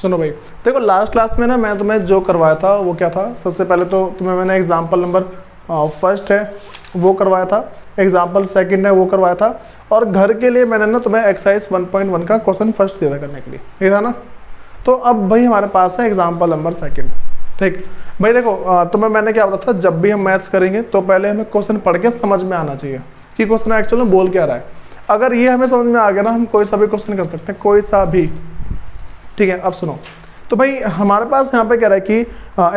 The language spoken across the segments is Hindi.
सुनो भाई, देखो लास्ट क्लास में ना मैं तुम्हें जो करवाया था वो क्या था, सबसे पहले तो तुम्हें मैंने एग्जाम्पल नंबर फर्स्ट है वो करवाया था, एग्जाम्पल सेकंड है वो करवाया था, और घर के लिए मैंने ना तुम्हें एक्सरसाइज 1.1 का क्वेश्चन फर्स्ट दिया था करने के लिए, ये था ना। तो अब भाई हमारे पास है एग्जाम्पल नंबर सेकंड। ठीक भाई, देखो तुम्हें मैंने क्या बताया था, जब भी हम मैथ्स करेंगे तो पहले हमें क्वेश्चन पढ़ के समझ में आना चाहिए कि क्वेश्चन एक्चुअली में बोल क्या रहा है। अगर ये हमें समझ में आ गया ना, हम कोई सा भी क्वेश्चन कर सकते हैं, कोई सा भी। ठीक है, अब सुनो, तो भाई हमारे पास यहाँ पे कह रहा है कि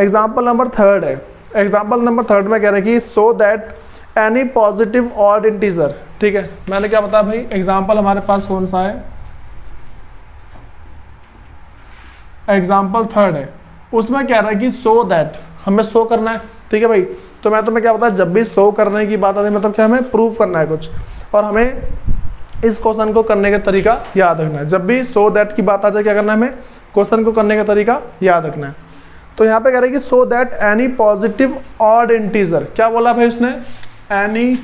एग्जाम्पल नंबर थर्ड है, एग्जाम्पल नंबर थर्ड में कह रहा है कि so that any positive odd integer. ठीक है, मैंने क्या बताया भाई, एग्जाम्पल हमारे पास कौन सा है, एग्जाम्पल थर्ड है, उसमें कह रहा है कि सो दैट, हमें शो करना है। ठीक है भाई, तो मैं तुम्हें क्या बताया, जब भी शो करने की बात आती है मतलब क्या, हमें प्रूव करना है कुछ, और हमें इस क्वेश्चन को करने का तरीका याद रखना है। जब भी सो दैट की बात आ जाए क्या करना है, हमें क्वेश्चन को करने का तरीका याद रखना है। तो यहाँ पे कह रहे हैं कि so that any positive odd integer, क्या बोला भाई उसने, एनी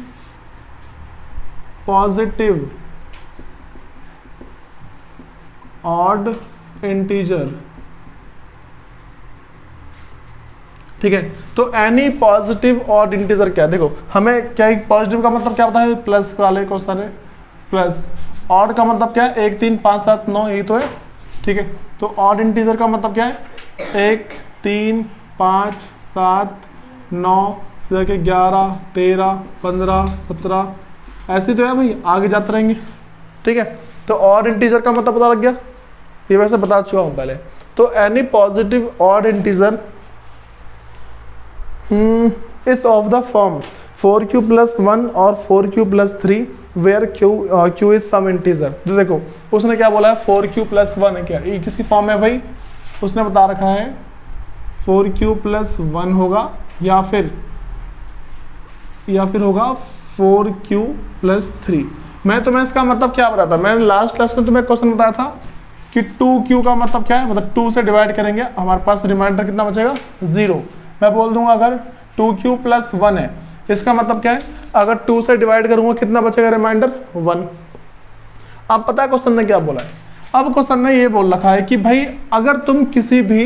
पॉजिटिव ऑड इंटीजर। ठीक है, तो एनी पॉजिटिव ऑड इंटीजर क्या है, देखो हमें क्या, पॉजिटिव का मतलब क्या होता है, प्लस वाले क्वेश्चन है, प्लस ऑड का मतलब क्या है, 1 3 5 7 9, यही तो है। ठीक है, तो ऑड इंटीजर का मतलब क्या है, 1 3 5 7 9 11 13 15 17, ऐसे तो है भाई, आगे जाते रहेंगे। ठीक है, तो ऑड इंटीजर का मतलब पता लग गया, ये वैसे बता चुका हूँ पहले। तो any positive odd integer is of the form 4q + 1 और 4q + 3 where q is some integer. तो देखो उसने क्या बोला है, 4q + 1 है, क्या ये किसकी फॉर्म है भाई, उसने बता रखा है 4q + 1 होगा, या फिर होगा 4q + 3। मैं तुम्हें इसका मतलब क्या बताता, मैंने लास्ट क्लास में तुम्हें क्वेश्चन बताया था कि 2q का मतलब क्या है, मतलब 2 से डिवाइड करेंगे हमारे पास रिमाइंडर कितना बचेगा, 0। मैं बोल दूंगा अगर 2q + 1 है, इसका मतलब क्या है, अगर 2 से डिवाइड करूंगा कितना बचेगा रिमाइंडर, 1। अब पता है क्वेश्चन ने क्या बोला है, अब क्वेश्चन ने ये बोल रखा है कि भाई अगर तुम किसी भी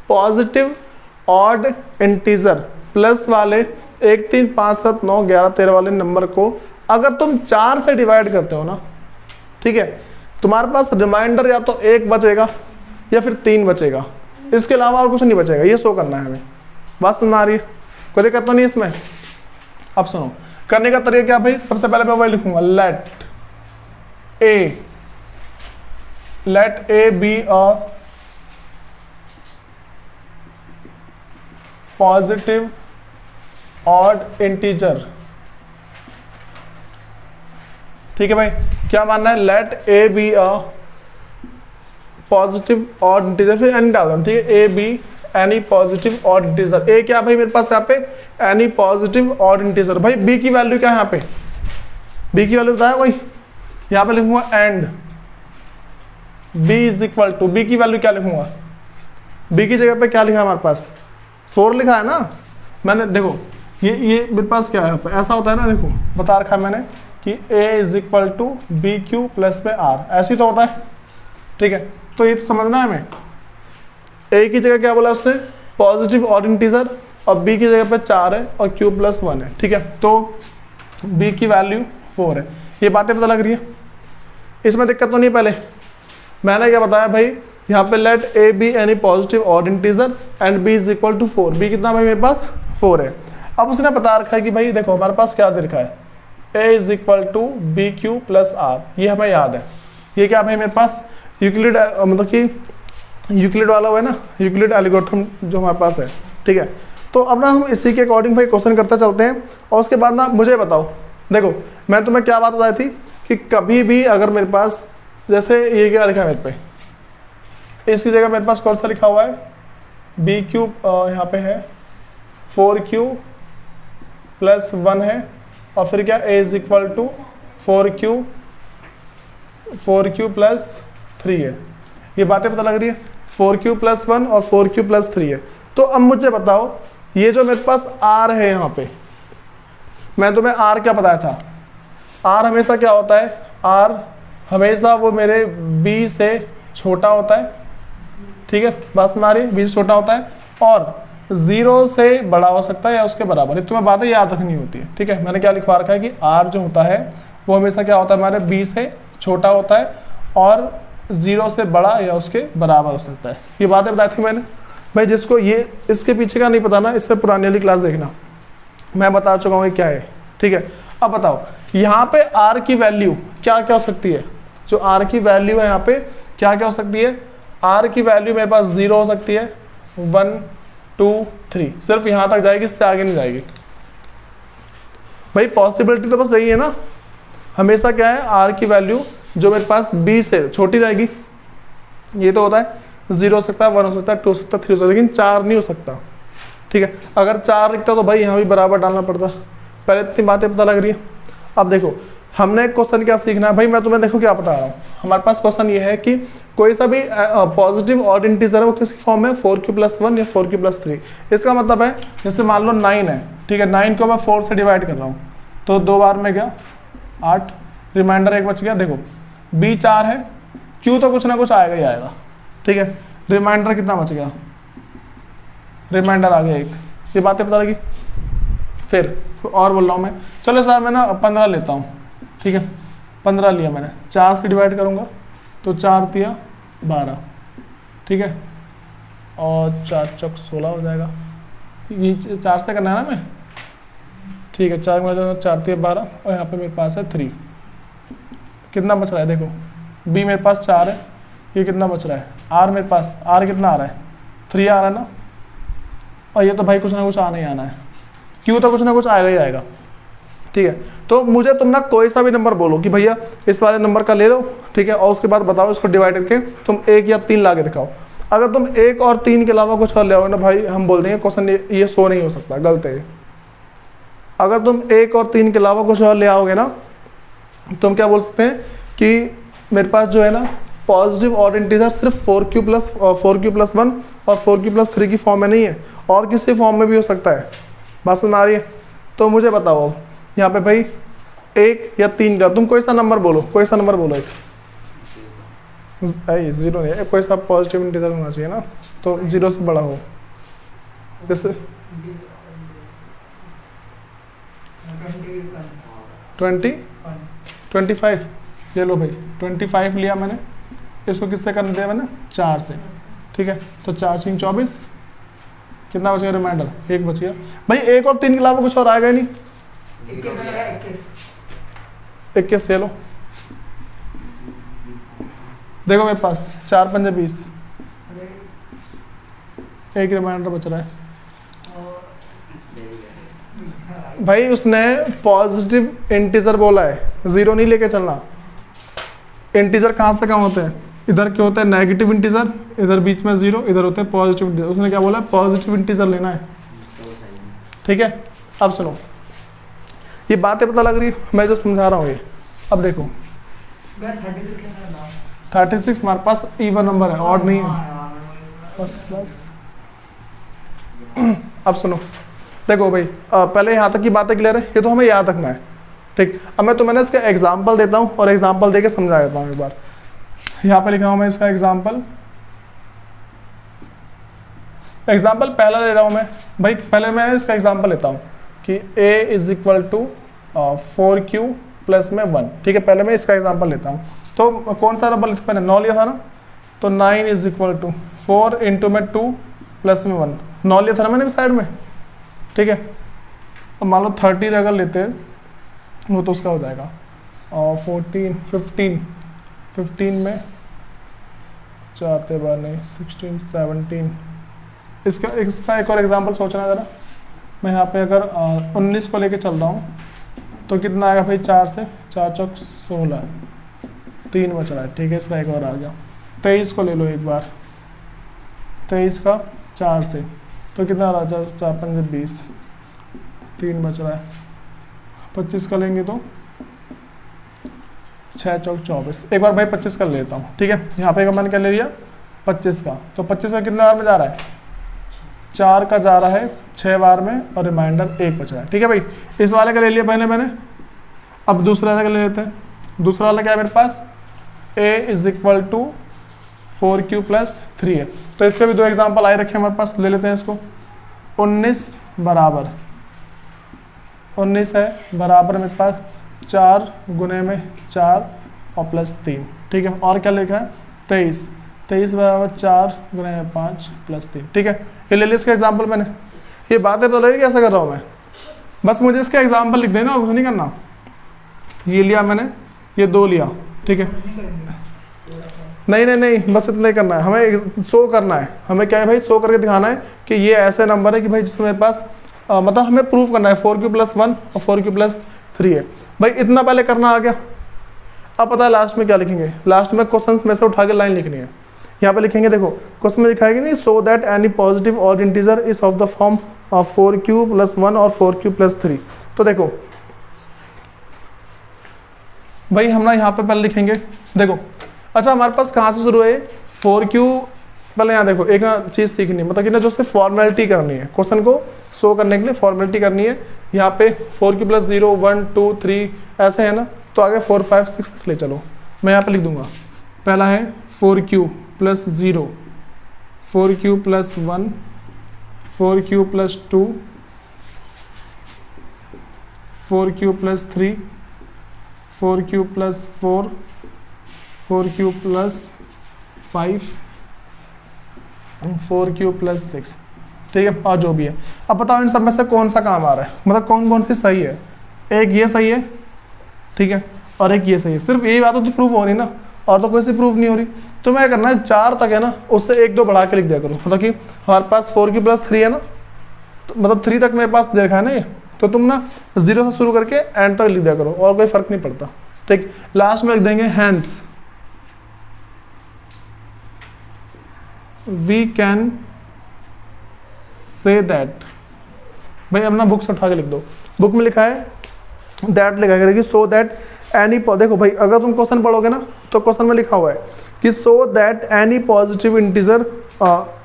पॉजिटिव ऑड इंटीजर प्लस वाले 1 3 5 7 9 11 13 वाले नंबर को अगर तुम 4 से डिवाइड करते हो ना, ठीक है, तुम्हारे पास रिमाइंडर या तो 1 बचेगा या फिर 3 बचेगा, इसके अलावा और कुछ नहीं बचेगा। ये शो करना है हमें, बात समझ आ रही है, कोई दिक्कत तो नहीं इसमें। अब सुनो, करने का तरीका क्या भाई, सबसे पहले मैं वही लिखूंगा, let a be a positive odd integer. ठीक है भाई, क्या मानना है, let a be a positive odd integer, फिर एनी डाल दो। ठीक है, a be any positive odd integer. A क्या भाई मेरे पास यहाँ पे, एनी पॉजिटिव ऑड इंटीजर। भाई बी की वैल्यू क्या है, यहाँ पे बी की वैल्यू बताया भाई, यहाँ पे लिखूंगा and b is equal to, b की वैल्यू क्या लिखूंगा, बी की जगह पे क्या लिखा है हमारे पास, 4 लिखा है ना मैंने। देखो ये मेरे पास क्या है, ऐसा होता है ना, देखो बता रखा है मैंने कि a is equal to b q plus में आर, ऐसे ही तो होता है। ठीक है, तो ये तो समझना है हमें, a की जगह क्या बोला उसने, पॉजिटिव ऑड इंटीजर, और b की जगह पे 4 है और q + 1 है। ठीक है, तो b की वैल्यू 4 है, ये बातें पता लग रही है, इसमें दिक्कत तो नहीं। पहले मैंने क्या बताया भाई, यहाँ पे let a be any positive odd integer and b is equal to 4, b कितना भाई मेरे पास 4 है। अब उसने बता रखा है कि भाई देखो हमारे पास क्या दे रखा है, a is equal to b q plus r, ये हमें याद है। ये क्या भाई मेरे पास यूक्लिड, मतलब कि यूक्लिड वाला हुआ है ना, यूक्लिड एल्गोरिथम जो हमारे पास है। ठीक है, तो अब ना हम इसी के अकॉर्डिंग भाई क्वेश्चन करते चलते हैं, और उसके बाद ना मुझे बताओ, देखो मैं तुम्हें क्या बात बताई थी कि कभी भी अगर मेरे पास, जैसे ये क्या लिखा है मेरे पे, इसकी जगह मेरे पास कौन सा लिखा हुआ है, बी क्यू यहाँ पे है 4q + 1 है, और फिर क्या a is equal to 4q + 3 है। ये बातें पता लग रही है, 4q + 1 और 4q + 3 है। तो अब मुझे बताओ, ये जो मेरे पास r है यहाँ पे, मैं तुम्हें r क्या बताया था, r हमेशा क्या होता है, r हमेशा वो मेरे b से छोटा होता है। ठीक है, बात हमारी बी से छोटा होता है और 0 से बड़ा हो सकता है या उसके बराबर। ये तुम्हें बातें याद रखनी होती है, ठीक है। मैंने क्या लिखवा रखा है कि r जो होता है वो हमेशा क्या होता है हमारे b से छोटा होता है और 0 से बड़ा या उसके बराबर हो सकता है। ये बातें बताई थी मैंने भाई। जिसको ये इसके पीछे का नहीं पता ना, इससे पुरानी वाली क्लास देखना, मैं बता चुका हूँ ये क्या है, ठीक है। अब बताओ यहाँ पे r की वैल्यू क्या क्या हो सकती है। जो r की वैल्यू है यहाँ पे क्या क्या हो सकती है। r की वैल्यू मेरे पास 0 हो सकती है, 1 2 3, सिर्फ यहाँ तक जाएगी, इससे आगे नहीं जाएगी भाई। पॉसिबिलिटी तो बस यही है ना, हमेशा क्या है r की वैल्यू जो मेरे पास b से छोटी रहेगी। ये तो होता है 0 हो सकता है, 1 हो सकता है, 2 हो सकता है, 3 हो सकता है, लेकिन 4 नहीं हो सकता, ठीक है। अगर 4 लिखता तो भाई यहाँ भी बराबर डालना पड़ता। पहले इतनी बातें पता लग रही है। अब देखो हमने क्वेश्चन क्या सीखना है भाई, मैं तुम्हें देखो क्या बता रहा हूँ। हमारे पास क्वेश्चन ये है कि कोई सा भी पॉजिटिव ऑड इंटीजर है वो किसी फॉर्म में 4q+1 या 4q+3। इसका मतलब है जैसे मान लो 9 है, ठीक है, 9 को मैं 4 से डिवाइड कर रहा हूँ तो 2 बार में गया 8, रिमाइंडर 1 बच गया। देखो b 4 है, q तो कुछ ना कुछ आएगा ही आएगा, ठीक है। रिमाइंडर कितना बच गया, रिमाइंडर आ गया 1। ये बातें पता लगी। फिर और बोल रहा हूँ मैं, चलो सर मैं ना 15 लेता हूँ, ठीक है। 15 लिया मैंने, 4 से डिवाइड करूँगा तो 4 दिया 12, ठीक है, और 4 चौक 16 हो जाएगा। ये 4 से करना है ना मैं, ठीक है। 4 में 4 दिया 12 और यहाँ पे मेरे पास है 3। कितना बच रहा है देखो, b मेरे पास 4 है, ये कितना बच रहा है, r मेरे पास r कितना आ रहा है 3 आ रहा है ना, और ये तो भाई कुछ ना कुछ आना ही आना है, q तो कुछ ना कुछ आएगा ही आएगा, ठीक है। तो मुझे तुम ना कोई सा भी नंबर बोलो कि भैया इस वाले नंबर का ले लो, ठीक है, और उसके बाद बताओ इसको डिवाइड करके तुम 1 या 3 ला के दिखाओ। अगर तुम 1 और 3 के अलावा कुछ और ले आओगे ना भाई, हम बोल देंगे क्वेश्चन ये सो नहीं हो सकता, गलत है। अगर तुम 1 और 3 के अलावा कुछ और ले आओगे ना, तुम क्या बोल सकते हैं कि मेरे पास जो है ना पॉजिटिव ऑड इंटीजर सिर्फ 4q+1 और 4q+3 की फॉर्म में नहीं है, और किसी फॉर्म में भी हो सकता है। बात समझ आ रही है। तो मुझे बताओ यहाँ पे भाई 1 या 3 का तुम कोई सा नंबर बोलो, कोई सा नंबर बोलो। 0 नहीं है, कोई सा पॉजिटिव इंटीजर होना चाहिए ना, तो 0 से बड़ा हो। जैसे 25, ये लो भाई 25 लिया मैंने, इसको किससे करने दिया मैंने 4 से, ठीक है। तो 4 × 24 कितना बच गया, रिमाइंडर 1 बच गया भाई। 1 और 3 के अलावा कुछ और आएगा ही नहीं। 21 ले लो, देखो मेरे पास 4 × 5 = 20, 1 रिमाइंडर बच रहा है भाई। उसने पॉजिटिव इंटीजर बोला है, 0 नहीं लेके चलना। इंटीजर कहाँ से कहाँ होते हैं, इधर क्या होता है नेगेटिव इंटीजर, इधर बीच में 0, इधर होते हैं पॉजिटिव इंटीजर। उसने क्या बोला है पॉजिटिव इंटीजर लेना है, ठीक है। अब सुनो, ये बातें पता लग रही है मैं जो समझा रहा हूँ ये। अब देखो 36 हमारे पास इवन नंबर है, ऑड नहीं है, बस। अब सुनो देखो भाई, पहले यहाँ तक की बातें क्लियर है, ये तो हमें याद रखना है, ठीक। अब मैं तुम्हें ना इसका एग्जाम्पल देता हूँ और एग्जाम्पल देके समझा देता हूँ एक बार। यहाँ पे लिखा हूँ मैं इसका एग्जाम्पल पहला ले रहा हूँ मैं भाई। पहले मैं इसका एग्जाम्पल लेता हूँ कि a = 4q+1, ठीक है। पहले मैं इसका एग्जाम्पल लेता हूँ। तो कौन सा नंबर मैंने 9 लिया था ना, तो 9 = 4 × 2 + 1, 9 लिया था ना मैंने साइड में, ठीक है। अब मान लो 30 अगर लेते हैं वो तो उसका हो जाएगा और 15 में 4 ते बार नहीं 16 17। इसका एक और एग्जांपल सोचना ज़रा। मैं यहाँ पे अगर 19 को लेके चल रहा हूँ तो कितना आएगा भाई, 4 से 4 चौक 16, 3 बच रहा है, ठीक है। इसका एक और आ गया। 23 को ले लो एक बार, 23 का 4 से तो कितना आ रहा है, 4 × 5 = 20, 3 बच रहा है। 25 का लेंगे तो 6 चौक 24। एक बार भाई 25 का लेता हूँ, ठीक है। यहाँ पे मैंने क्या ले लिया 25 का, तो 25 का कितने बार में जा रहा है, 4 का जा रहा है 6 बार में और रिमाइंडर 1 बच रहा है, ठीक है भाई। इस वाले का ले लिया पहले मैंने। अब दूसरा वाला का ले लेते हैं। दूसरा वाला क्या है मेरे पास, a = 4q प्लस 3 है। तो इसके भी दो एग्जाम्पल आए रखे हमारे पास, ले लेते हैं इसको। 19 बराबर 19 है बराबर मेरे पास 4 गुने में 4 और प्लस 3, ठीक है। और क्या लिखा है 23, 23 बराबर 4 गुने में 5 प्लस 3, ठीक है। ये ले लिया इसका एग्जाम्पल मैंने। ये बातें पता लगी कैसे कर रहा हूँ मैं, बस मुझे इसका एग्जाम्पल लिख देना और कुछ नहीं करना। ये लिया मैंने, ये 2 लिया, ठीक है। नहीं नहीं नहीं, बस इतना ही करना है हमें, शो करना है हमें। क्या है भाई, शो करके दिखाना है कि ये ऐसे नंबर है कि भाई जिसमें मेरे पास मतलब हमें प्रूफ करना है 4q प्लस 1 और 4q प्लस 3 है। भाई इतना पहले करना आ गया। अब पता है लास्ट में क्या लिखेंगे, लास्ट में क्वेश्चन में से उठा के लाइन लिखनी है। यहाँ पे लिखेंगे, देखो क्वेश्चन में लिखा है कि नहीं, सो that any positive odd integer is of the form of 4q plus 1 और 4q प्लस 3। तो देखो भाई हम ना यहाँ पे पहले लिखेंगे, देखो अच्छा हमारे पास कहाँ से शुरू है 4q। पहले यहाँ देखो एक ना चीज़ सीखनी है, मतलब कि ना जो उससे फॉर्मेलिटी करनी है, क्वेश्चन को शो करने के लिए फॉर्मेलिटी करनी है। यहाँ पे 4q प्लस 0 1 2 3 ऐसे है ना, तो आगे 4 5 6 तक ले चलो। मैं यहाँ पे लिख दूंगा, पहला है 4q plus 0, 4q plus 1, 4q plus 2, 4q plus 3, 4q plus 4, 4q plus 5, 4q plus 6, ठीक है। और जो भी है, अब बताओ इन सब में से कौन सा काम आ रहा है, मतलब कौन कौन सी सही है। एक ये सही है, ठीक है, और एक ये सही है। सिर्फ यही बात तो प्रूफ हो रही ना, और तो कोई सी प्रूफ नहीं हो रही। तो मैं करना है 4 तक है ना, उससे 1 2 बढ़ा के लिख दिया करो। मतलब कि हमारे पास 4q प्लस 3 है ना, तो मतलब 3 तक मेरे पास देखा है ना ये, तो तुम ना 0 से शुरू करके एंड तक लिख दिया करो, और कोई फर्क नहीं पड़ता, ठीक। लास्ट में लिख देंगे hence we can say that. भाई अपना बुक से उठा के लिख दो, बुक में लिखा है दैट लिखा करेगी, सो दैट एनी, देखो भाई अगर तुम क्वेश्चन पढ़ोगे ना तो क्वेश्चन में लिखा हुआ है कि so that any positive integer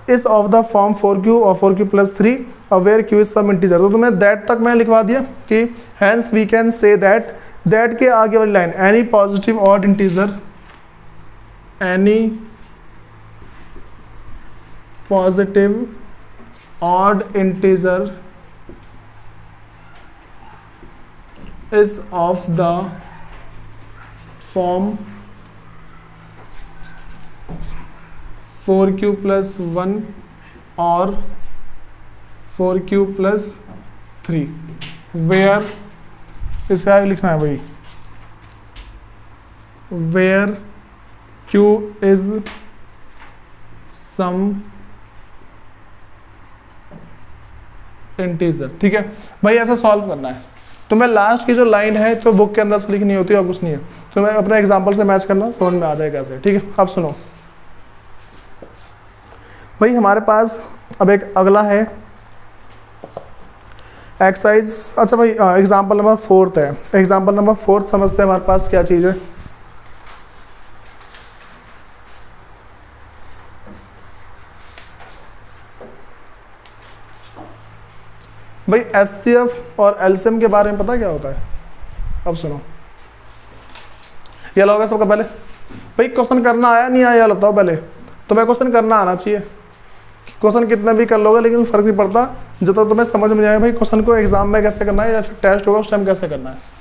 is of the form 4q और 4q plus 3 where q is some integer. तो तुम्हें दैट तक मैंने लिखवा दिया कि hence we can say that, that के आगे वाली line any positive odd integer, any positive odd integer is of the form 4q plus 1 और 4q plus 3 where, इसे आगे लिखना है भाई, where q is some integer, ठीक है भाई। ऐसा सॉल्व करना है। तो मैं लास्ट की जो लाइन है तो बुक के अंदर से लिखनी होती है और कुछ नहीं है, तो मैं अपने एग्जांपल से मैच करना, समझ में आ जाएगा कैसे, ठीक है। अब सुनो भाई, हमारे पास अब एक अगला है एक्सरसाइज। अच्छा भाई एग्जांपल नंबर 4 है, एग्जांपल नंबर 4 समझते हैं हमारे पास क्या चीज़ है। भाई HCF और LCM के बारे में पता क्या होता है, अब सुनो। ये लोगे सबका पहले, भाई क्वेश्चन करना आया नहीं आया बताओ पहले। तुम्हें क्वेश्चन करना आना चाहिए, क्वेश्चन कितने भी कर लोगे लेकिन फर्क नहीं पड़ता जब तक तुम्हें समझ में आए भाई क्वेश्चन को एग्जाम में कैसे करना है या फिर टेस्ट होगा उस टाइम कैसे करना है।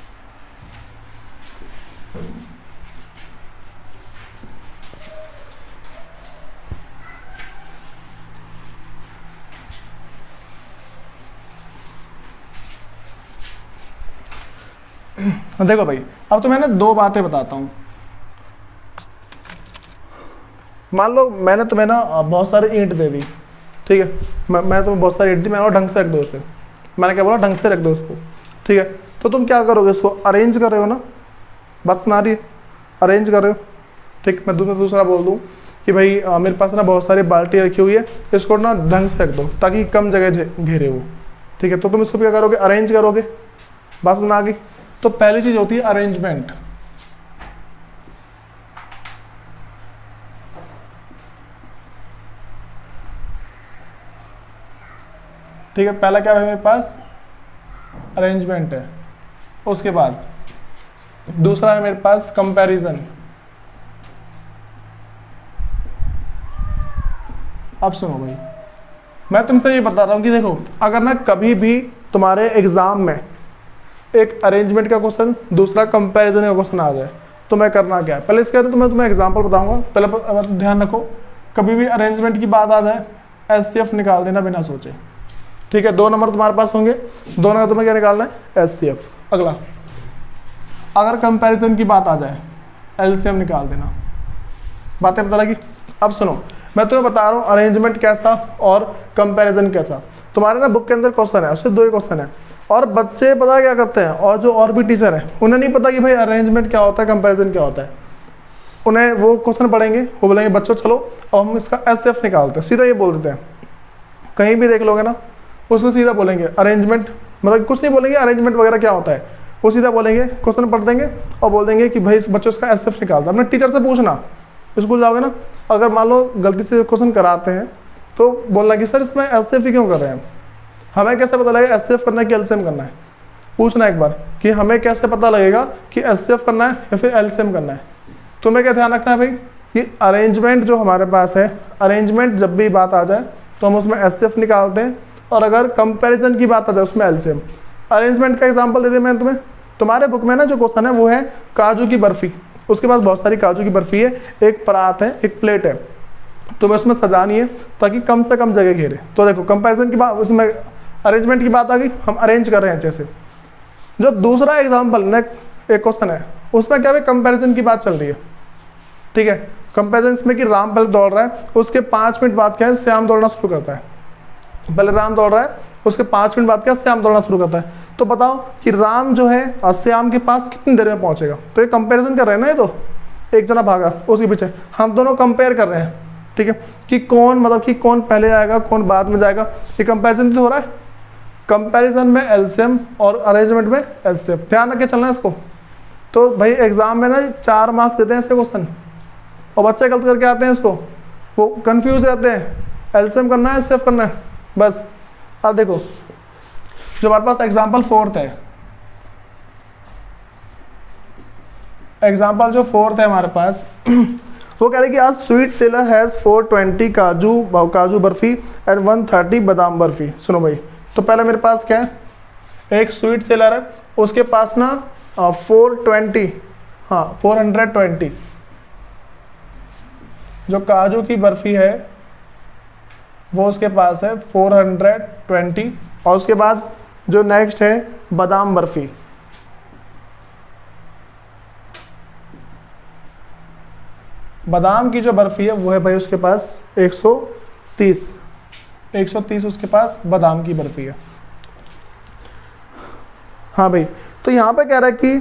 देखो भाई अब तो मैंने 2 बातें बताता हूँ। मान लो मैंने तुम्हें ना बहुत सारी ईंट दे दी, ठीक है, मैं तुम्हें बहुत सारी ईंट दी, मैंने ढंग से रख दो उसे, मैंने क्या बोला ढंग से रख दो उसको, ठीक है। तो तुम क्या करोगे, इसको अरेंज कर रहे हो ना, बस ना रही अरेंज कर रहे हो, ठीक। मैं दूसरा बोल दूँ कि भाई मेरे पास ना बहुत सारी बाल्टी रखी हुई है, इसको ना ढंग से रख दो ताकि कम जगह घेरे वो, ठीक है। तो तुम इसको क्या करोगे, अरेंज करोगे, बस ना आ गई। तो पहली चीज होती है अरेंजमेंट, ठीक है। पहला क्या है मेरे पास, अरेंजमेंट है। उसके बाद दूसरा है मेरे पास कंपैरिजन, अब सुनो भाई, मैं तुमसे ये बता रहा हूँ कि देखो, अगर ना कभी भी तुम्हारे एग्जाम में एक अरेंजमेंट का क्वेश्चन, दूसरा कंपैरिजन का क्वेश्चन आ जाए, तो मैं करना क्या है, पहले इसके बाद मैं तुम्हें एग्जांपल बताऊंगा। पहले ध्यान रखो, कभी भी अरेंजमेंट की बात आ जाए एचसीएफ निकाल देना बिना सोचे, ठीक है। 2 नंबर तुम्हारे पास होंगे, दोनों का तुम्हें क्या निकालना है, एचसीएफ। अगला, अगर कंपैरिजन की बात आ जाए एलसीएम निकाल देना। बातें पता लगी? अब सुनो, मैं तुम्हें बता रहा हूँ अरेंजमेंट कैसा और कंपैरिजन कैसा। तुम्हारे ना बुक के अंदर क्वेश्चन है, उससे 2 ही क्वेश्चन है, और बच्चे पता क्या करते हैं, और जो और भी टीचर हैं उन्हें नहीं पता कि भाई अरेंजमेंट क्या होता है, कंपैरिजन क्या होता है। उन्हें वो क्वेश्चन पढ़ेंगे, वो बोलेंगे बच्चों चलो अब हम इसका एचसीएफ निकालते हैं, सीधा ये बोल देते हैं। कहीं भी देख लोगे ना, उसमें सीधा बोलेंगे अरेंजमेंट, मतलब कुछ नहीं बोलेंगे अरेंजमेंट वगैरह क्या होता है, वो सीधा बोलेंगे, क्वेश्चन पढ़ देंगे और बोल देंगे कि भाई इस बच्चों इसका एचसीएफ निकालता है। अपने टीचर से पूछना, स्कूल जाओगे ना, अगर मान लो गलती से क्वेश्चन कराते हैं तो बोलना कि सर इसमें एचसीएफ ही क्यों कर रहे हैं, हमें कैसे पता लगेगा एचसीएफ करना है कि एलसीएम करना है। पूछना एक बार कि हमें कैसे पता लगेगा कि एचसीएफ करना है या फिर एलसीएम करना है। तुम्हें क्या ध्यान रखना है भाई, कि अरेंजमेंट जो हमारे पास है, अरेंजमेंट जब भी बात आ जाए तो हम उसमें एचसीएफ निकालते हैं, और अगर कंपैरिजन की बात आ जाए उसमें एलसीएम। अरेंजमेंट का एग्जांपल दे दिया मैंने तुम्हें। तुम्हारे बुक में ना जो क्वेश्चन है वो है काजू की बर्फी, उसके पास बहुत सारी काजू की बर्फी है, एक परात है, एक प्लेट है, तुम्हें उसमें सजानी है ताकि कम से कम जगह घेरे। तो देखो कंपैरिजन की बात, उसमें अरेंजमेंट की बात आ गई, हम अरेंज कर रहे हैं जैसे। जो दूसरा एग्जांपल नेक्स्ट एक क्वेश्चन है, उसमें क्या है, कंपैरिजन की बात चल रही है, ठीक है। कंपैरिजन में कि राम पहले दौड़ रहा है, उसके 5 मिनट बाद क्या है, श्याम दौड़ना शुरू करता है। पहले राम दौड़ रहा है, उसके 5 मिनट बाद क्या, श्याम दौड़ना शुरू करता है। तो बताओ कि राम जो है श्याम के पास कितनी देर में पहुंचेगा। तो ये कंपैरिजन कर रहे हैं ना, ये तो एक जना भागा उसके पीछे, हम दोनों कंपेयर कर रहे हैं, ठीक है, कि कौन मतलब कि कौन पहले आएगा कौन बाद में जाएगा। ये कंपैरिजन तो हो रहा है। कंपैरिजन में एलसीएम और अरेंजमेंट में एलसीएफ, ध्यान रख के चलना है इसको। तो भाई एग्जाम में ना 4 मार्क्स देते हैं ऐसे क्वेश्चन, और बच्चे गलत करके आते हैं इसको, वो कंफ्यूज रहते हैं, एलसीएम करना है एलसीएफ करना है बस। अब देखो जो हमारे पास एग्जाम्पल 4th है, एग्जाम्पल जो 4th है हमारे पास वो कह रहे कि आज स्वीट सेलर हैज 420 काजू बर्फी एंड 130 बादाम बर्फी। सुनो भाई, तो पहले मेरे पास क्या है, एक स्वीट सेलर है, उसके पास ना 420 जो काजू की बर्फी है वो उसके पास है 420, और उसके बाद जो नेक्स्ट है बादाम बर्फी, बादाम की जो बर्फी है वो है भाई उसके पास 130 उसके पास बादाम की बर्फी है। हाँ भाई, तो यहाँ पे कह रहा है कि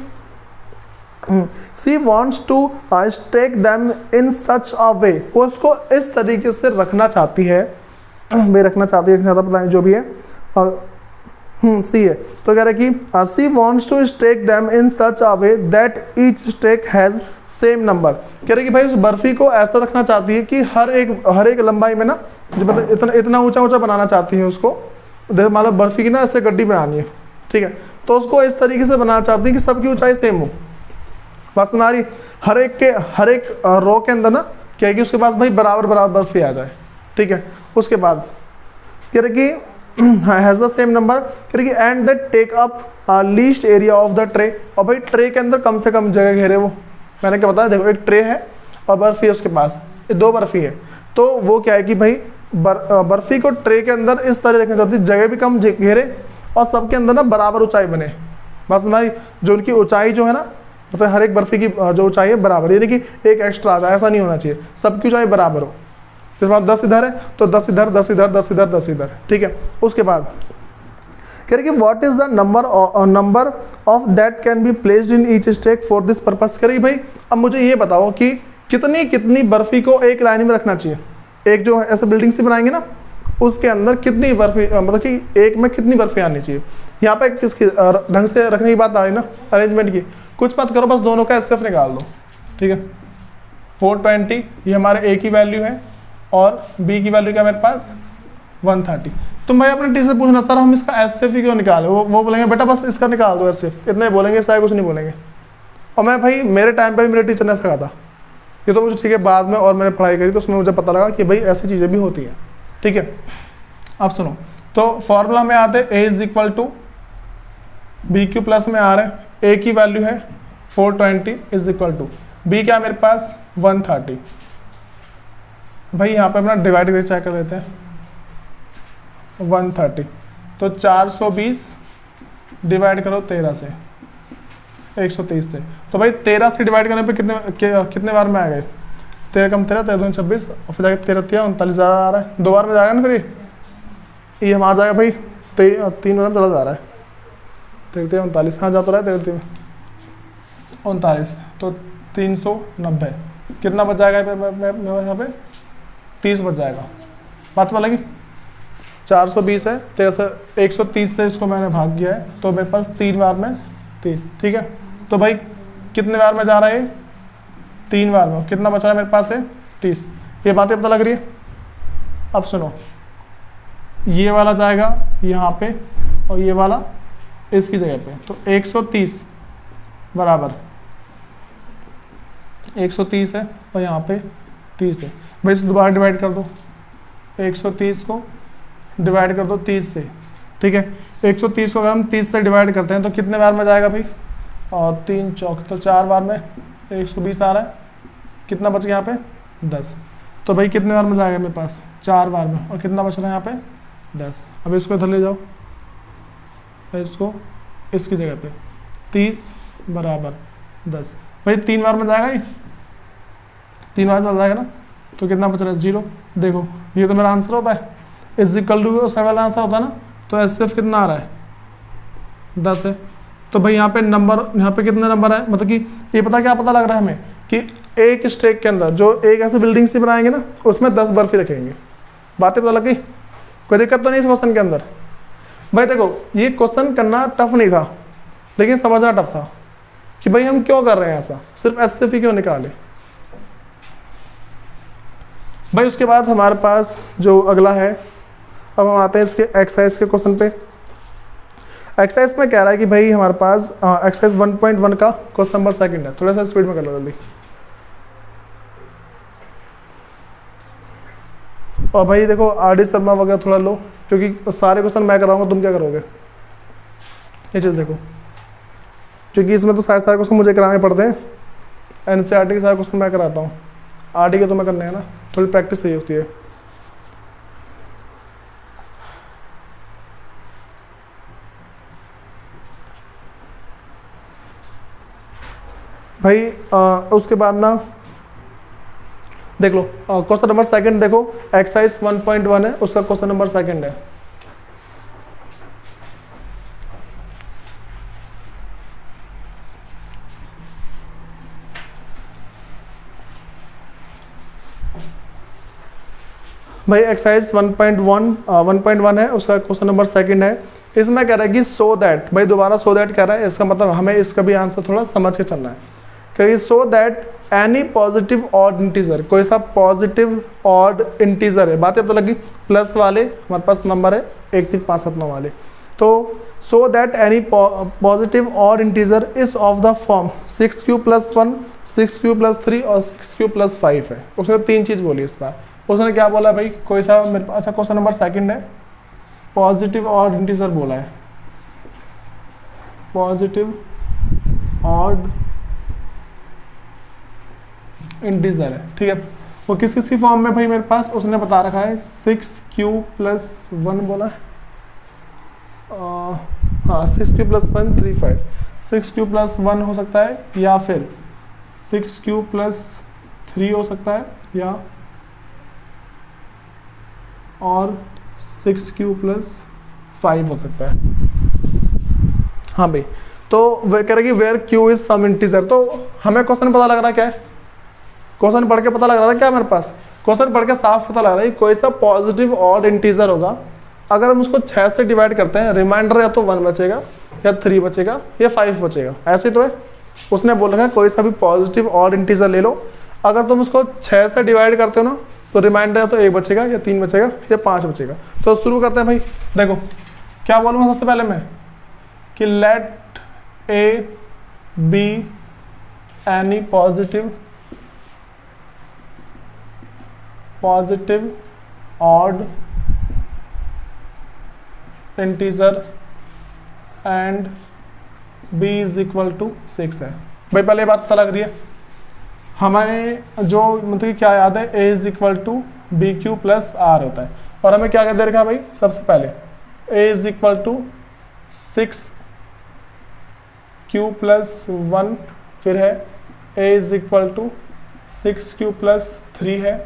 she wants to stack them in such a way, वो उसको इस तरीके से रखना चाहती है, भाई रखना चाहती है, ज़्यादा पता नहीं जो भी है, सी है। तो कह रहा है कि she wants to stack them in such a way that each stack has same number. कह रहे कि भाई उस बर्फी को ऐसा रखना चाहती है कि हर एक लंबाई में ना, जो मतलब इतना ऊंचा बनाना चाहती है उसको। मान लो बर्फी की ना ऐसे गड्डी बनानी है, ठीक है, तो उसको इस तरीके से बनाना चाहती है कि सबकी ऊंचाई सेम हो। बस हमारी हर एक रो के अंदर ना क्या है कि उसके पास भाई बराबर बर्फी आ जाए, ठीक है। उसके बाद कह रहे कि हैज़ द सेम नंबर, कह रहे कि and that take up least area of the tray, और भाई ट्रे के अंदर कम से कम जगह घेरे वो। मैंने क्या बताया, देखो एक ट्रे है और बर्फी है उसके पास, ये 2 बर्फी है, तो वो क्या है कि भाई बर्फी को ट्रे के अंदर इस तरह रखना चाहती है, जगह भी कम घेरे और सबके अंदर ना बराबर ऊंचाई बने। बस हमारी जो उनकी ऊंचाई जो है ना, मतलब हर एक बर्फी की जो ऊंचाई है बराबर, यानी कि एक एक्स्ट्रा आ जाए, ऐसा नहीं होना चाहिए, सबकी ऊंचाई बराबर हो। इस बार 10 इधर है तो 10 इधर, 10 इधर, 10 इधर, 10 इधर, ठीक है। उसके बाद कह रहे कि what is the number of that can be placed in each stack for this purpose. कह रही भाई अब मुझे ये बताओ कि कितनी बर्फी को एक लाइन में रखना चाहिए। एक जो ऐसे बिल्डिंग से बनाएंगे ना, उसके अंदर कितनी बर्फी, मतलब कि एक में कितनी बर्फी आनी चाहिए। यहाँ पे किसकी ढंग से रखने की बात आ रही ना, अरेंजमेंट की। कुछ मत करो, बस दोनों का एसएफ निकाल दो, ठीक है। 420 ये हमारे ए की वैल्यू है और बी की वैल्यू क्या मेरे पास 130। तुम भाई अपने टीचर से पूछना सर हम इसका एसएफ क्यों निकालें, वो बोलेंगे बेटा बस इसका निकाल दो एसएफ, इतना ही बोलेंगे, शायद कुछ नहीं बोलेंगे। और मैं भाई मेरे टाइम पे भी मेरे टीचर ने ऐसा कहा था, ये तो मुझे ठीक है बाद में और मैंने पढ़ाई करी तो उसमें मुझे पता लगा कि भाई ऐसी चीज़ें भी होती हैं। ठीक है। अब सुनो, तो फॉर्मूला में आते a is equal to b q plus में आ रहे हैं, a की वैल्यू है 420 इज इक्वल टू b क्या मेरे पास 130। भाई यहाँ पे अपना डिवाइड करके चेक कर लेते हैं, 130 तो 420 डिवाइड करो 13 से 130 से, तो भाई 13 से डिवाइड करने पे कितने बार में आ गए, 13 कम 13 13 26 और फिर जाके 13 39 ज़्यादा आ रहा है, 2 बार में जाएगा ना फिर ये हमारा जाएगा भाई 3 बार में ज़्यादा जा रहा है, 13 39 हाँ जा तो रहा है 13 39 तो 390 कितना बच जाएगा मेरे यहाँ पे 30 बच जाएगा। बात तो लगी, 420 है 130 से इसको मैंने भाग किया है तो मेरे पास 3 बार में 3, ठीक है। तो भाई कितने बार में जा रहा है 3 बार में, कितना बच रहा है मेरे पास है 30। ये बातें पता लग रही है। अब सुनो, ये वाला जाएगा यहाँ पे और ये वाला इसकी जगह पे, तो 130 बराबर 130 है और यहाँ पे 30 है। भाई इसे दोबारा डिवाइड कर दो, 130 को डिवाइड कर दो 30 से, ठीक है। 130 को अगर हम 30 से डिवाइड करते हैं तो कितने बार में जाएगा भाई, और 3 चौक तो 4 बार में 120 आ रहा है, कितना बच गया यहाँ पे 10। तो भाई कितने बार में जाएगा मेरे पास 4 बार में, और कितना बच रहा है यहाँ पे 10। अब इसको इधर ले जाओ, इसको इसकी जगह पे 30 बराबर 10, भाई 3 बार में जाएगा ये, 3 बार में जाएगा ना, तो कितना बच रहा है 0। देखो ये तो मेरा आंसर होता है, is equal to seven answer होता है ना, तो एस एफ कितना आ रहा है 10 है। तो भाई यहाँ पे नंबर, यहाँ पे कितने नंबर है, मतलब कि ये क्या पता लग रहा है हमें कि एक स्टेक के अंदर जो एक ऐसे बिल्डिंग से बनाएंगे ना उसमें 10 बर्फी रखेंगे। बातें पता लग गई, कोई दिक्कत तो नहीं इस क्वेश्चन के अंदर। भाई देखो ये क्वेश्चन करना टफ नहीं था लेकिन समझना टफ था कि भाई हम क्यों कर रहे हैं ऐसा, सिर्फ एस एफ ही क्यों निकाले। भाई उसके बाद हमारे पास जो अगला है, अब हम आते हैं इसके एक्सरसाइज के क्वेश्चन पे। एक्सरसाइज में कह रहा है कि भाई हमारे पास एक्सरसाइज 1.1 का क्वेश्चन नंबर 2 है, थोड़ा सा स्पीड में कर लो जल्दी। और भाई देखो आर.डी. शर्मा वगैरह थोड़ा लो, क्योंकि सारे क्वेश्चन मैं कराऊंगा, तुम क्या करोगे ये चीज़ देखो, क्योंकि इसमें तो सारे क्वेश्चन मुझे कराने पड़ते हैं, एनसीईआरटी के सारे क्वेश्चन मैं कराता हूँ, आर.डी. के तो मैं करने हैं ना, थोड़ी प्रैक्टिस सही होती है। भाई उसके बाद ना देख लो क्वेश्चन नंबर 2 देखो, एक्सरसाइज 1.1 है, उसका क्वेश्चन नंबर 2 है। भाई एक्सरसाइज 1.1 है, उसका क्वेश्चन नंबर 2 है। इसमें कह रहा है कि सो दैट, भाई दोबारा सो दैट कह रहा है, इसका मतलब हमें इसका भी आंसर थोड़ा समझ के चलना है। कहिए सो that any positive odd integer, कोई सा पॉजिटिव ऑड इंटीजर है, बातें पता लगी, प्लस वाले हमारे पास नंबर है 1 3 5 7 9 वाले, तो सो that any positive odd integer is of the form 6q + 1 6q + 3 और 6q + 5 है। उसने 3 चीज़ बोली इस बार, उसने क्या बोला भाई, कोई सा मेरे पास, अच्छा क्वेश्चन नंबर 2 है, पॉजिटिव ऑड इंटीजर बोला है, पॉजिटिव ऑड इंटीजर है, ठीक है। वो किस किस की फॉर्म में भाई मेरे पास उसने बता रखा है, 6q + 1 बोला है, हाँ 6q + 1 3 5, 6q + 1 हो सकता है या फिर 6q + 3 हो सकता है, या और 6q + 5 हो सकता है। हाँ भाई, तो वे कह रहे कि where q is some integer, तो हमें क्वेश्चन पता लग रहा है क्या है, क्वेश्चन पढ़ के पता लग रहा है क्या मेरे पास, क्वेश्चन पढ़ के साफ पता लग रहा है कि कोई सा पॉजिटिव ऑड इंटीजर होगा, अगर हम उसको 6 से डिवाइड करते हैं, रिमाइंडर या तो 1 बचेगा या 3 बचेगा या 5 बचेगा, ऐसे ही तो है। उसने बोला है कोई सा भी पॉजिटिव ऑड इंटीजर ले लो, अगर तुम उसको 6 से डिवाइड करते हो ना तो रिमाइंडर या तो 1 बचेगा या 3 बचेगा या 5 बचेगा। तो शुरू करते हैं भाई, देखो क्या बोलूँगा सबसे पहले मैं कि let a be any positive odd integer and b is equal to 6 है। भाई पहले बात पता लग रही है हमें, जो मतलब कि क्या याद है, a is equal to b q plus r होता है। और हमें क्या दे रखा है भाई, सबसे पहले a is equal to 6q plus 1, फिर है a is equal to 6q plus 3 है,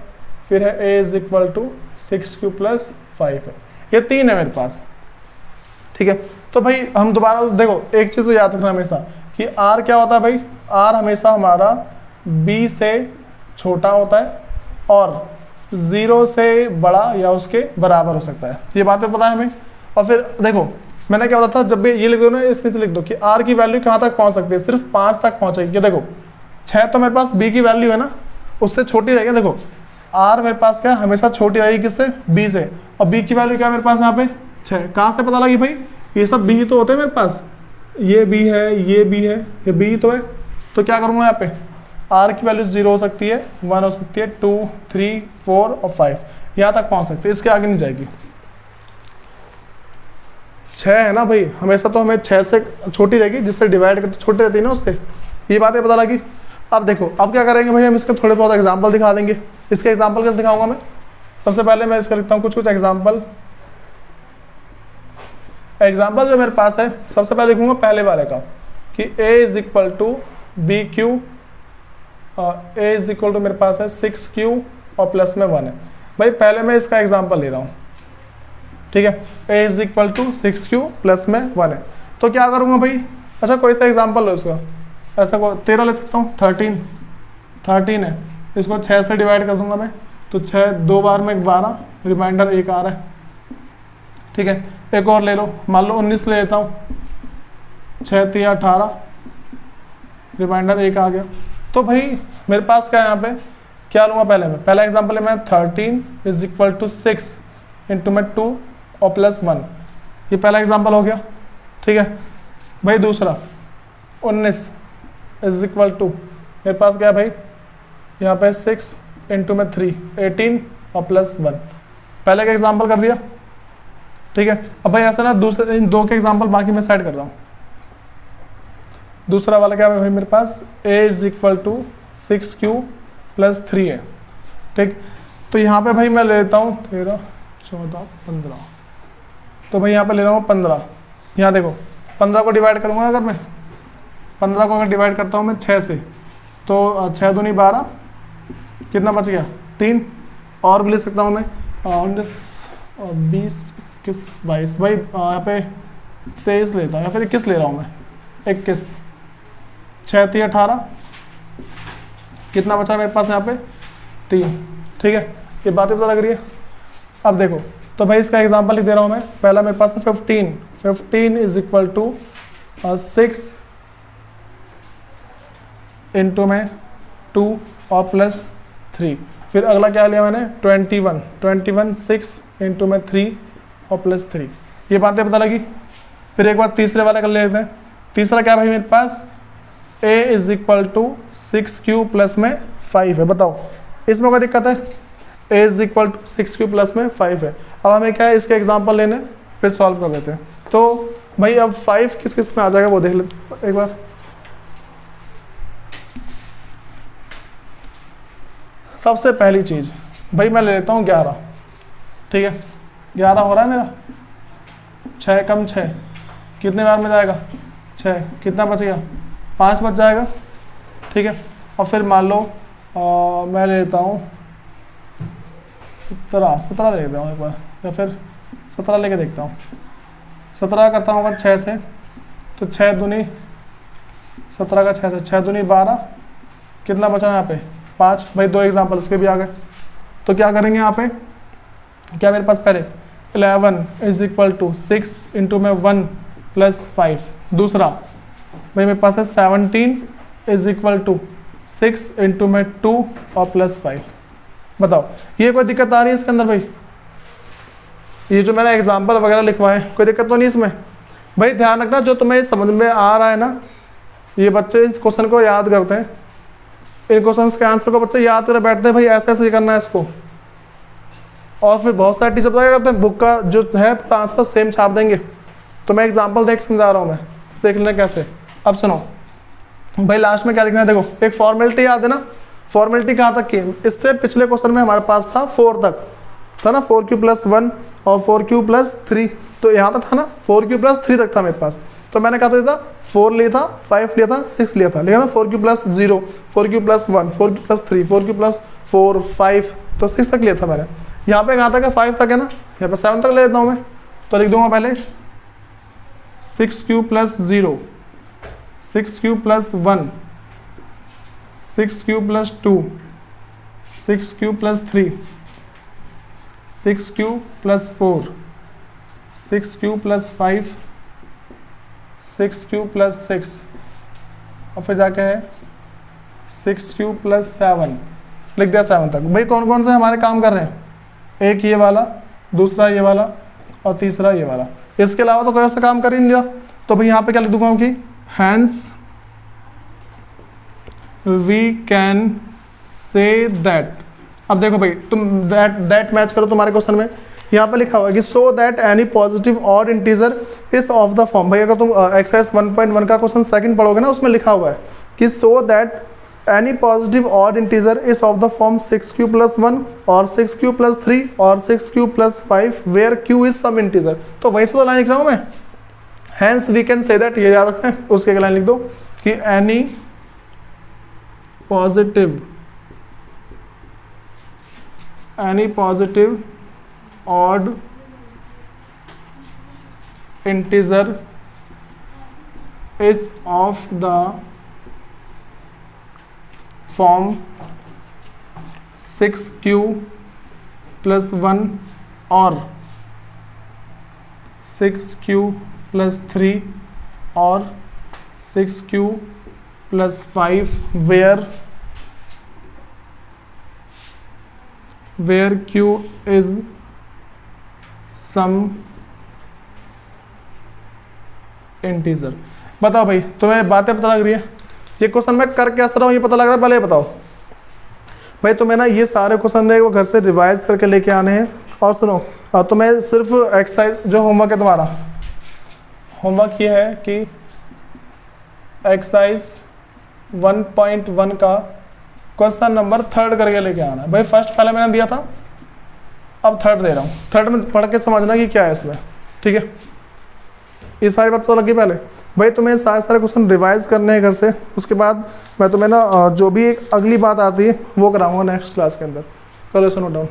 फिर है a is equal to 6q plus 5 है। ये 3 है मेरे पास, ठीक है। तो भाई हम दोबारा देखो, एक चीज़ तो याद रखना हमेशा कि r क्या होता है भाई, r हमेशा हमारा b से छोटा होता है और 0 से बड़ा या उसके बराबर हो सकता है, ये बातें पता है हमें। और फिर देखो मैंने क्या बताया था, जब भी ये लिख दो ना, इस नीचे लिख दो कि r की वैल्यू कहाँ तक पहुँच सकती है, सिर्फ 5 तक पहुँचेगी। ये देखो 6 तो मेरे पास b की वैल्यू है ना, उससे छोटी रहेगी। देखो r मेरे पास क्या हमेशा छोटी रहेगी, किससे, b से, और b की वैल्यू क्या मेरे पास यहाँ पे 6। कहाँ से पता लगी भाई, ये सब b तो होते हैं मेरे पास, ये b है, ये b है, ये b तो है। तो क्या करूँगा यहाँ पे, r की वैल्यू 0 हो सकती है, 1 हो सकती है, 2, 3, 4 और 5 यहाँ तक पहुँच सकती है, इसके आगे नहीं जाएगी। 6 है ना भाई, हमेशा तो हमें 6 से छोटी रहेगी, जिससे डिवाइड करते छोटी रहती है ना उससे, ये बातें पता लगी। अब देखो अब क्या करेंगे भाई, हम इसके थोड़े बहुत एग्जाम्पल दिखा देंगे। इसके एग्जाम्पल कैसे दिखाऊंगा मैं, सबसे पहले मैं इसका लिखता हूँ कुछ एग्जाम्पल जो मेरे पास है। सबसे पहले लिखूंगा पहले वाले का कि a is equal to b q, a is equal to मेरे पास है 6q और प्लस में 1 है। भाई पहले मैं इसका एग्जाम्पल ले रहा हूँ, ठीक है, a is equal to 6q plus में 1 है। तो क्या करूँगा भाई, अच्छा कोई सा एग्जाम्पल लो इसका, ऐसा को 13 ले सकता हूँ, 13 है, इसको 6 से डिवाइड कर दूंगा मैं, तो 6 2 बार में 12, रिमाइंडर 1 आ रहा है, ठीक है। एक और ले लो, मान लो 19 ले लेता हूँ, 6 3 18, रिमाइंडर 1 आ गया। तो भाई मेरे पास क्या है यहाँ पे, क्या लूँगा पहले मैं, पहला एग्जाम्पल है मैं 13 इज इक्वल टू 6 इंटू में 2 और प्लस 1, ये पहला एग्जाम्पल हो गया, ठीक है। भाई दूसरा 19 इज इक्वल टू मेरे पास क्या है भाई, यहाँ पे 6 इंटू में 3, 18 और प्लस 1, पहले का एग्जाम्पल कर दिया, ठीक है। अब भाई ऐसा ना दूसरे इन दो के एग्जाम्पल बाकी मैं सेट कर रहा हूँ। दूसरा वाला क्या है भाई मेरे पास, a is equal to 6q plus 3 है, ठीक। तो यहाँ पे भाई मैं ले लेता हूँ 13 14 15, तो भाई यहाँ पे ले रहा हूँ 15। यहाँ देखो 15 को डिवाइड करूँगा, अगर मैं 15 को अगर डिवाइड करता हूँ मैं 6 से, तो 6 दूनी 12, कितना बच गया 3, और भी ले सकता हूँ मैं 19 और 20 21 22, भाई यहाँ पे 23 लेता हूँ या फिर 21 ले रहा हूँ मैं, 21, 6 3 18, कितना बचा मेरे पास यहाँ पे 3, ठीक है। ये बातें पता लग रही है। अब देखो तो भाई इसका एग्जांपल लिख दे रहा हूँ मैं, पहला मेरे पास है 15 इज इक्वल टू 6 इंटू में 2 और प्लस 3, फिर अगला क्या लिया मैंने 21 6 इंटू में 3 और प्लस 3, ये बातें पता लगी। फिर एक बार तीसरे वाले कर लेते हैं। तीसरा क्या भाई मेरे पास, a is equal to 6q plus में 5 है, बताओ इसमें कोई दिक्कत है, a is equal to 6q plus में 5 है। अब हमें क्या है इसके एग्जांपल लेने, फिर सॉल्व कर देते हैं। तो भाई अब 5 किस किस में आ जाएगा वो देख लेते एक बार। सबसे पहली चीज भाई मैं ले लेता हूँ 11, ठीक है, 11 हो रहा है मेरा, 6 कम 6 कितने बार में जाएगा 6, कितना बच गया 5 बच जाएगा, ठीक है। और फिर मान लो मैं ले लेता हूँ 17 ले लेता हूँ एक बार, या फिर 17 लेके देखता हूँ। 17 करता हूँ अगर 6 से, तो 6 दूनी 17 का 6 से 6 दूनी 12, कितना बचा यहाँ पे 5, भाई 2 एग्जाम्पल इसके भी आ गए। तो क्या करेंगे यहाँ पे, क्या मेरे पास पहले 11 इज इक्वल टू 6 इंटू में 1 प्लस 5, दूसरा भाई मेरे पास है 17 इज इक्वल टू 6 इंटू में 2 और प्लस 5, बताओ ये कोई दिक्कत आ रही है इसके अंदर भाई, ये जो मैंने एग्जाम्पल वगैरह लिखवाए कोई दिक्कत तो नहीं इसमें। भाई ध्यान रखना जो तुम्हें समझ में आ रहा है ना, ये बच्चे इस क्वेश्चन को याद करते हैं, इन क्वेश्चन के आंसर को बच्चे याद कर बैठते हैं, भाई ऐसे ऐसे करना है इसको, और फिर बहुत सारे टीचर पता करते हैं बुक का जो है आंसर सेम छाप देंगे। तो मैं एग्जांपल देख समझा रहा हूँ, मैं देख लेना कैसे। अब सुनो भाई, लास्ट में क्या लिखना है, देखो एक फॉर्मेलिटी याद है ना, फॉर्मेलिटी कहाँ तक की, इससे पिछले क्वेश्चन में हमारे पास था 4 तक था ना, 4q+1 और 4q+3, तो यहाँ तक था ना, 4q+3 तक था मेरे पास। तो मैंने कहा था 4 लिया था, 5 लिया था, 6 लिया था, लिखा ना 4q+0, 4q+1, 4q+3, 4q+4, 5, तो 6 तक लिया था मैंने। यहाँ पे कहाँ तक है, 5 तक है ना, यहाँ पे 7 तक ले लेता हूँ मैं। तो लिख दूंगा पहले 6q+0, 6q+1, 6q+2, 6q+3, 6q+4, 6q+5, 6q+6 और फिर जाके है 6q+7, लिख दिया 7 तक। भाई कौन कौन से हमारे काम कर रहे हैं, एक ये वाला, दूसरा ये वाला और तीसरा ये वाला, इसके अलावा तो कोई सा काम कर ही नहीं रहा। तो भाई यहाँ पे क्या लिख दूंगा कि hence we can say that. अब देखो भाई तुम दैट मैच करो तुम्हारे क्वेश्चन में, यहाँ पे लिखा हुआ है कि so that any positive odd integer is of the form. भाई अगर तुम एक्सरसाइज 1.1 का क्वेश्चन सेकंड पढ़ोगे ना, उसमें लिखा हुआ है कि so that any positive odd integer is of the form 6q+1 और 6q+3 और 6q+5 where q is some integer. तो वहीं से तो लाइन लिख रहा हूँ मैं, hence we can say that, ये याद रखें। उसके लाइन लिख दो कि any positive odd integer is of the form 6q+1 or 6q+3 or 6q+5 where q is some integer. बताओ भाई तुम्हें बातें पता लग रही है, ये क्वेश्चन मैं कर कैसे रहा हूँ ये पता लग रहा है, पहले बताओ भाई। तुम्हें ना ये सारे क्वेश्चन है वो घर से रिवाइज करके लेके आने हैं। और सुनो तुम्हें सिर्फ एक्सरसाइज जो होमवर्क है, तुम्हारा होमवर्क ये है कि एक्सरसाइज 1.1 का क्वेश्चन नंबर 3 करके लेके आना है। भाई फर्स्ट पहले मैंने दिया था, अब 3 दे रहा हूँ। 3 में पढ़ के समझना कि क्या है इसमें, ठीक है। ये सारी बात तो लगी पहले। भाई तुम्हें सारे क्वेश्चन रिवाइज करने हैं घर से, उसके बाद मैं तुम्हें ना जो भी एक अगली बात आती है वो कराऊंगा नेक्स्ट क्लास के अंदर। चलो सुनो डाउन।